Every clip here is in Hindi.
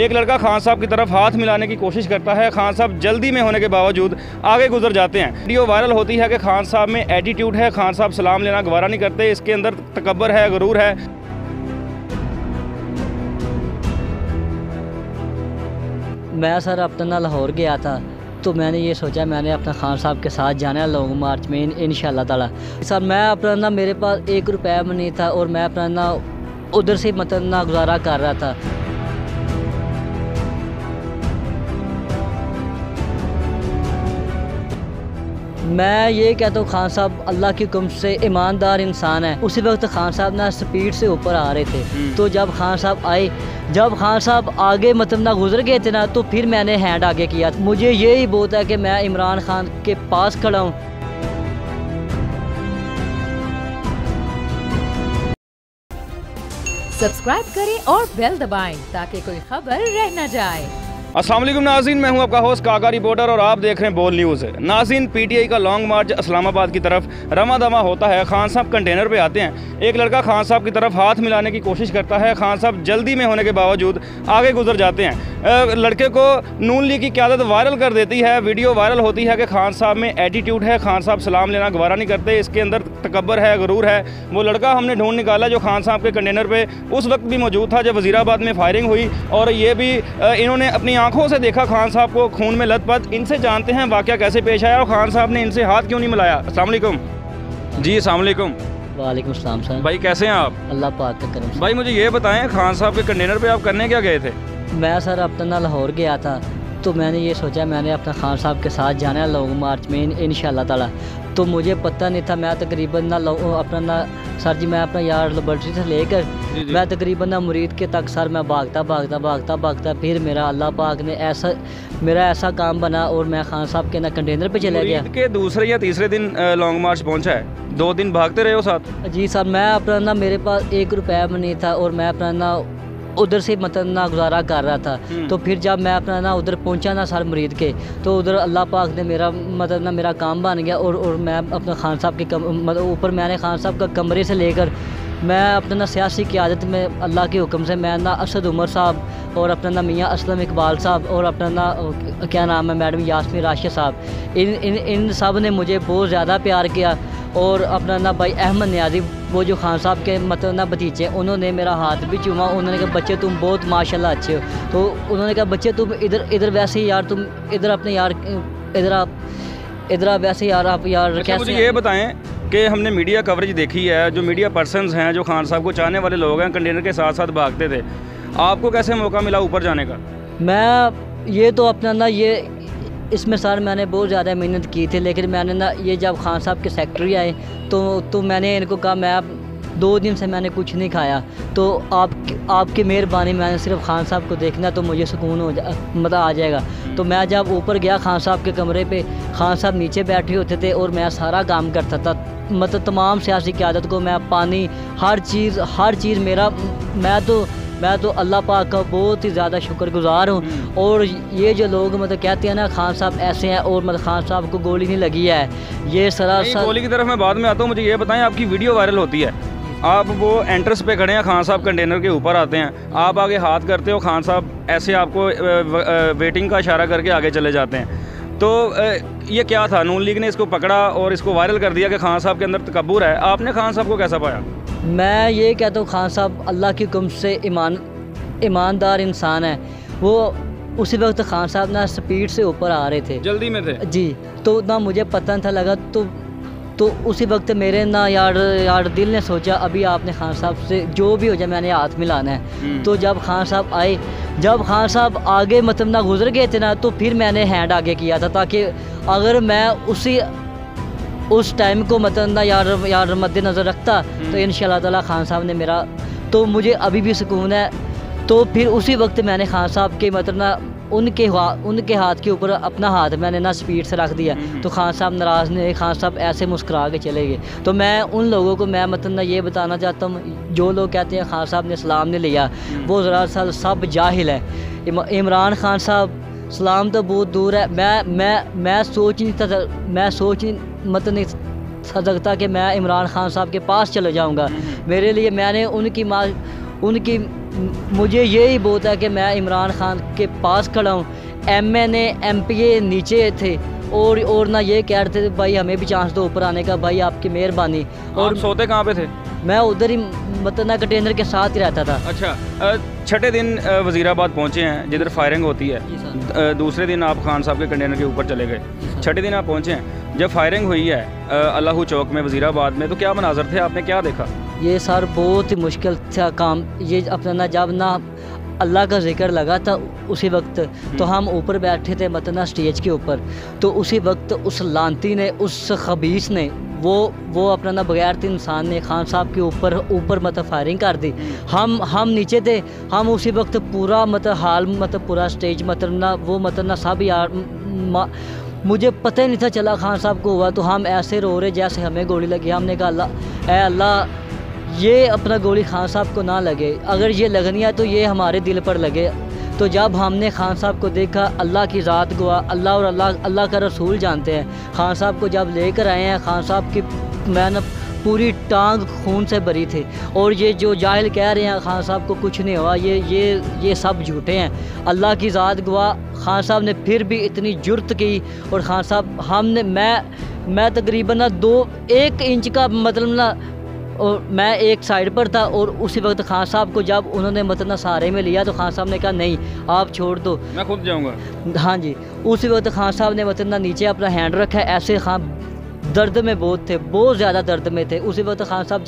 एक लड़का खान साहब की तरफ हाथ मिलाने की कोशिश करता है। खान साहब जल्दी में होने के बावजूद आगे गुजर जाते हैं। वीडियो वायरल होती है कि खान साहब में एटीट्यूड है, खान साहब सलाम लेना गवारा नहीं करते, इसके अंदर तकब्बर है, गुरूर है। मैं सर अपना लाहौर गया था तो मैंने ये सोचा मैंने अपना खान साहब के साथ जाना है लॉन्ग मार्च में इंशाल्लाह ताला। सर मैं अपना ना मेरे पास 1 रुपया भी नहीं था और मैं अपना ना उधर से मतलब ना गुजारा कर रहा था। मैं ये कहता हूँ खान साहब अल्लाह की हुक्म से ईमानदार इंसान है। उसी वक्त खान साहब ना स्पीड से ऊपर आ रहे थे, तो जब खान साहब आए, जब खान साहब आगे मतलब ना गुजर गए थे ना, तो फिर मैंने हैंड आगे किया। मुझे यही बहुत है कि मैं इमरान खान के पास खड़ा हूँ। सब्सक्राइब करें और बेल दबाएं ताकि कोई खबर रह न जाए। अस्सलाम वालेकुम नाज़रीन, मैं हूं आपका होस्ट काका रिपोर्टर और आप देख रहे हैं बोल न्यूज़। नाज़रीन, पीटीआई का लॉन्ग मार्च इस्लामाबाद की तरफ रमा दमा होता है। खान साहब कंटेनर पे आते हैं। एक लड़का खान साहब की तरफ हाथ मिलाने की कोशिश करता है। खान साहब जल्दी में होने के बावजूद आगे गुजर जाते हैं। लड़के को नून लीग की क़यादत वायरल कर देती है। वीडियो वायरल होती है कि खान साहब में एटीट्यूड है, खान साहब सलाम लेना गवारा नहीं करते, इसके अंदर तकब्बर है, गुरूर है। वो लड़का हमने ढूंढ निकाला जो खान साहब के कंटेनर पे उस वक्त भी मौजूद था जब वज़ीराबाद में फायरिंग हुई, और ये भी इन्होंने अपनी आंखों से देखा खान साहब को खून में लथपथ। इनसे जानते हैं वाक़या कैसे पेश आया और खान साहब ने इनसे हाथ क्यों नहीं मिलाया। अस्सलाम वालेकुम जी। अस्सलाम वालेकुम। वालेकुम सलाम सर। भाई कैसे हैं आप? अल्लाह पाक का करम। भाई मुझे ये बताएं, खान साहब के कंटेनर पे आप करने क्या गए थे? मैं सर अपना लाहौर गया था तो मैंने ये सोचा मैंने अपना खान साहब के साथ जाना है लॉन्ग मार्च में इंशाल्लाह ताला। तो मुझे पता नहीं था, मैं तकरीबन ना अपना ना सर जी, मैं अपना यार लेबॉर्ट्री से लेकर मैं तकरीबन ना मुरीद के तक सर मैं भागता फिर मेरा अल्लाह पाक ने ऐसा काम बना और मैं खान साहब के ना कंटेनर पे चला गया। के दूसरे या तीसरे दिन लॉन्ग मार्च पहुंचा है, 2 दिन भागते रहे हो साथ? जी सर, मैं अपना ना मेरे पास 1 रुपया भी नहीं था और मैं अपना ना उधर से मतलब ना गुजारा कर रहा था। तो फिर जब मैं अपना ना उधर पहुंचा ना सर मुरीद के, तो उधर अल्लाह पाक ने मेरा मतलब ना मेरा काम बन गया और मैं अपना खान साहब के मतलब ऊपर मैंने खान साहब का कमरे से लेकर मैं अपना ना सियासी क़यादत में अल्लाह के हुक्म से मैं ना असद उमर साहब और अपना ना मियाँ असलम इकबाल साहब और अपना ना क्या नाम है मैडम यास्मीन राशिद साहब, इन सब ने मुझे बहुत ज़्यादा प्यार किया। और अपना ना भाई अहमद न्याजी, वो जो खान साहब के मतलब ना भतीजे, उन्होंने मेरा हाथ भी चूमा। उन्होंने कहा बच्चे तुम बहुत माशाल्लाह अच्छे हो। तो उन्होंने कहा बच्चे तुम इधर वैसे यार, तुम इधर अपने यार इधर आप वैसे यार आप यार। अच्छा, मुझे ये बताएं कि हमने मीडिया कवरेज देखी है, जो मीडिया पर्सनस हैं, जो खान साहब को चाहने वाले लोग हैं, कंटेनर के साथ साथ भागते थे। आपको कैसे मौका मिला ऊपर जाने का? मैं ये तो अपना ना ये इसमें सर मैंने बहुत ज़्यादा मेहनत की थी, लेकिन मैंने ना ये जब खान साहब के सेक्रेटरी आए तो मैंने इनको कहा मैं 2 दिन से मैंने कुछ नहीं खाया, तो आपकी मेहरबानी, मैंने सिर्फ खान साहब को देखना तो मुझे सुकून मतलब आ जाएगा। तो मैं जब ऊपर गया खान साहब के कमरे पे, खान साहब नीचे बैठे होते थे और मैं सारा काम करता था। मतलब तमाम सियासी क़यादत को मैं पानी हर चीज़ मेरा मैं तो अल्लाह पाक का बहुत ही ज़्यादा शुक्रगुजार हूँ। और ये जो लोग मतलब कहते हैं ना खान साहब ऐसे हैं और मतलब खान साहब को गोली नहीं लगी है, ये सरासर गोली की तरफ मैं बाद में आता हूँ। मुझे ये बताएं, आपकी वीडियो वायरल होती है, आप वो एंट्रेंस पे खड़े हैं, खान साहब कंटेनर के ऊपर आते हैं, आप आगे हाथ करते हो, खान साहब ऐसे आपको वेटिंग का इशारा करके आगे चले जाते हैं। तो ये क्या था? नून लीग ने इसको पकड़ा और इसको वायरल कर दिया कि खान साहब के अंदर तकब्बुर है। आपने खान साहब को कैसा पाया? मैं ये कहता हूँ खान साहब अल्लाह की हुक्म से ईमानदार इंसान है। वो उसी वक्त खान साहब ना स्पीड से ऊपर आ रहे थे, जल्दी में थे जी। तो ना मुझे पता नहीं था लगा, तो उसी वक्त मेरे ना यार दिल ने सोचा अभी आपने खान साहब से जो भी हो जाए मैंने हाथ मिलाना है। तो जब खान साहब आए, जब खान साहब आगे मतलब ना गुजर गए थे ना, तो फिर मैंने हैंड आगे किया था ताकि अगर मैं उस टाइम को मतलब ना यार मद्देनज़र रखता तो इंशाल्लाह ताला खान साहब ने मेरा, तो मुझे अभी भी सुकून है। तो फिर उसी वक्त मैंने खान साहब के मतलब ना उनके हाथ के ऊपर अपना हाथ मैंने ना स्पीड से रख दिया। तो खान साहब नाराज़ नहीं, खान साहब ऐसे मुस्कुरा के चले गए। तो मैं उन लोगों को मैं मतलब ना ये बताना चाहता हूँ, जो लोग कहते हैं खान साहब ने सलाम नहीं लिया, वो ज़रा सब जाहिल है। इमरान खान साहब सलाम तो बहुत दूर है। मैं सोच नहीं सकता कि मैं इमरान खान साहब के पास चले जाऊँगा। मेरे लिए मैंने उनकी मुझे यही बहुत है कि मैं इमरान खान के पास खड़ा हूँ। MNA MPA नीचे थे और ना ये कह रहे थे भाई हमें भी चांस दो ऊपर आने का, भाई आपकी मेहरबानी। और सोते कहाँ पे थे? मैं उधर ही मतलब ना कंटेनर के साथ ही रहता था। अच्छा, छठे दिन वज़ीराबाद पहुँचे हैं जिधर फायरिंग होती है। दूसरे दिन आप खान साहब के कंटेनर के ऊपर चले गए। छठे दिन आप पहुँचे हैं, जब फायरिंग हुई है अल्लाहू चौक में वज़ीराबाद में, तो क्या मनाज़र थे, आपने क्या देखा? ये सर बहुत ही मुश्किल था काम। ये अपना ना जब ना अल्लाह का जिक्र लगा था उसी वक्त, तो हम ऊपर बैठे थे मतलब ना स्टेज के ऊपर, तो उसी वक्त उस लांती ने, उस खबीस ने, वो अपना ना बगैर इंसान ने खान साहब के ऊपर मतलब फायरिंग कर दी। हम नीचे थे, हम उसी वक्त पूरा मतलब हाल मतलब पूरा स्टेज मतलब ना वो मतलब ना सब यार मुझे पता ही नहीं था चला खान साहब को हुआ, तो हम ऐसे रो रहे जैसे हमें गोली लगी। हमने कहा अल्लाह ये अपना गोली खान साहब को ना लगे, अगर ये लगनी है तो ये हमारे दिल पर लगे। तो जब हमने खान साहब को देखा, अल्लाह की ज़ात गुआ, अल्लाह और अल्लाह का रसूल जानते हैं, खान साहब को जब लेकर आए हैं, खान साहब की मैं पूरी टांग खून से भरी थी। और ये जो जाहिल कह रहे हैं खान साहब को कुछ नहीं हुआ, ये सब झूठे हैं। अल्लाह की ज़ात गुआ, खान साहब ने फिर भी इतनी जुर्त की। और खान साहब हमने मैं तकरीबन ना 1 इंच का मतलब ना, और मैं एक साइड पर था, और उसी वक्त खान साहब को जब उन्होंने मतलब ना सहारे में लिया, तो खान साहब ने कहा नहीं आप छोड़ दो, मैं खुद जाऊंगा। हाँ जी, उसी वक्त खान साहब ने मतलब ना नीचे अपना हैंड रखा है ऐसे। खान दर्द में बहुत थे, बहुत ज़्यादा दर्द में थे उसी वक्त खान साहब।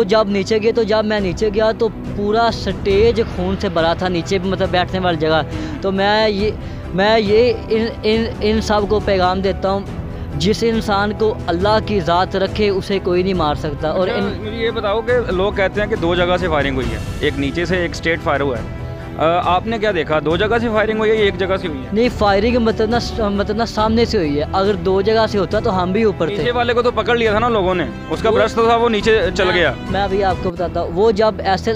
जब नीचे गए, तो जब मैं नीचे गया तो पूरा स्टेज खून से भरा था नीचे मतलब बैठने वाली जगह। तो मैं ये इन सब को पैगाम देता हूँ, जिस इंसान को अल्लाह की ज़ात रखे उसे कोई नहीं मार सकता। और मुझे ये बताओ कि लोग कहते हैं कि 2 जगह से फायरिंग हुई है, एक नीचे से एक स्ट्रेट फायर हुआ है, आपने क्या देखा? 2 जगह से फायरिंग हुई है या 1 जगह से हुई है? नहीं, फायरिंग मतलब ना सामने से हुई है। अगर 2 जगह से होता तो हम भी ऊपर थे। नीचे वाले को तो पकड़ लिया था ना लोगों ने, उसका ब्रश तो था, वो नीचे चल गया। मैं अभी आपको बताता हूँ, वो जब ऐसे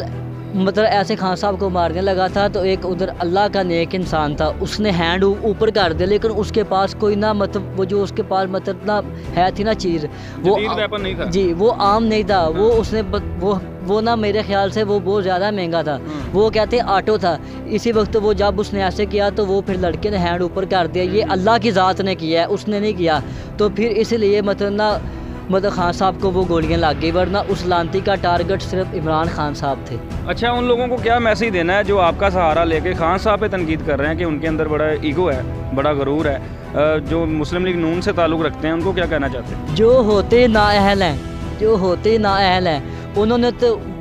खान साहब को मारने लगा था, तो एक उधर अल्लाह का नेक इंसान था, उसने हैंड ऊपर कर दिया, लेकिन उसके पास कोई ना मतलब वो जो उसके पास मतलब ना है थी ना चीज़, वो वेपन नहीं था जी, वो आम नहीं था। वो उसने वो ना मेरे ख्याल से वो बहुत ज़्यादा महंगा था, वो कहते ऑटो था। इसी वक्त वो जब उसने ऐसे किया, तो वो फिर लड़के ने हैंड ऊपर कर दिया। ये अल्लाह की ज़ात ने किया है, उसने नहीं किया। तो फिर इसलिए मतलब खान साहब को वो गोलियां लग गई, वरना उस लांती का टारगेट सिर्फ इमरान खान साहब थे। अच्छा, उन लोगों को क्या मैसेज देना है जो आपका सहारा लेके खान साहब पे तनकीद कर रहे हैं कि उनके अंदर बड़ा ईगो है, बड़ा गरूर है, जो मुस्लिम लीग नून से ताल्लुक़ रखते हैं, उनको क्या कहना चाहते हैं? जो होते नाअहल हैं,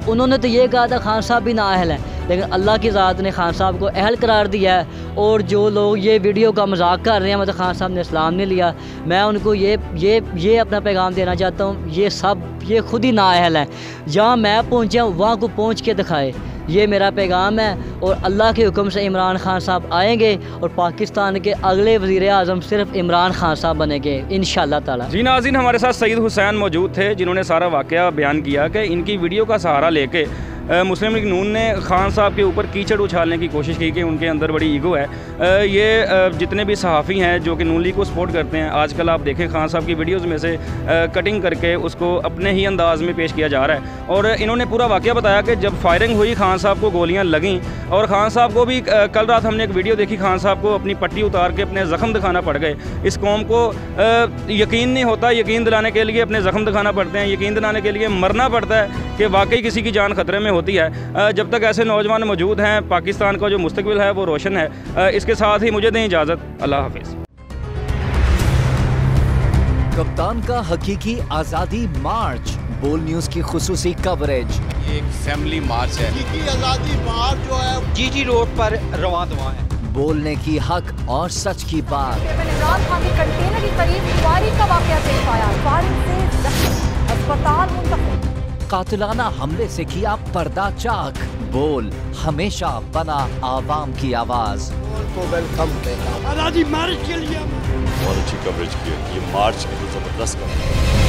उन्होंने तो ये कहा था खान साहब भी नाअहल हैं, लेकिन अल्लाह की ज़ात ने खान साहब को अहल करार दिया है। और जो लोग ये वीडियो का मजाक कर रहे हैं मतलब खान साहब ने इस्लाम नहीं लिया, मैं उनको ये अपना पैगाम देना चाहता हूँ, ये खुद ही नाअहल हैं। जहाँ मैं पहुँचा वहाँ को पहुँच के दिखाए, ये मेरा पैगाम है। और अल्लाह के हुक्म से इमरान खान साहब आएंगे और पाकिस्तान के अगले वज़ीर आज़म सिर्फ इमरान खान साहब बनेंगे इंशाअल्लाह ताला। जी नाज़रीन, हमारे साथ सईद हुसैन मौजूद थे, जिन्होंने सारा वाक़या बयान किया कि इनकी वीडियो का सहारा लेके मुस्लिम लीग नून ने खान साहब के ऊपर कीचड़ उछालने की कोशिश की कि उनके अंदर बड़ी ईगो है। ये जितने भी सहाफ़ी हैं जो कि नून लीग को सपोर्ट करते हैं, आजकल आप देखें खान साहब की वीडियोज़ में से कटिंग करके उसको अपने ही अंदाज में पेश किया जा रहा है। और इन्होंने पूरा वाक़या बताया कि जब फायरिंग हुई, खान साहब को गोलियाँ लगीं, और खान साहब को भी कल रात हमने एक वीडियो देखी, खान साहब को अपनी पट्टी उतार के अपने ज़ख्म दिखाना पड़ गए। इस कौम को यकीन नहीं होता, यकीन दिलाने के लिए अपने ज़ख्म दिखाना पड़ते हैं, यकीन दिलाने के लिए मरना पड़ता है कि वाकई किसी की जान खतरे में होती है। जब तक ऐसे नौजवान मौजूद हैं, पाकिस्तान का जो मुस्तकबिल है वो रोशन है। इसके साथ ही मुझे दें इजाज़त, अल्लाह हाफिज़। कप्तान का हकीकी आज़ादी मार्च, बोल न्यूज़ की खुसूसी कवरेज। ये एक फैमिली मार्च है, हकीकी आज़ादी मार्च जो है जीटी रोड पर रवां दवा है। बोलने की हक और सच की बात। इमरान खान के कंटेनर के करीब फायरिंग का वाकया पेश आया, फायरिंग से जख्मी, अस्पताल मुंतकिल। कातिलाना हमले से किया पर्दा चाक, बोल हमेशा बना आवाम की आवाज। को वेलकम देना आज़ादी मार्च के लिए बहुत अच्छी कवरेज की है, ये मार्च एक जबरदस्त कवरेज।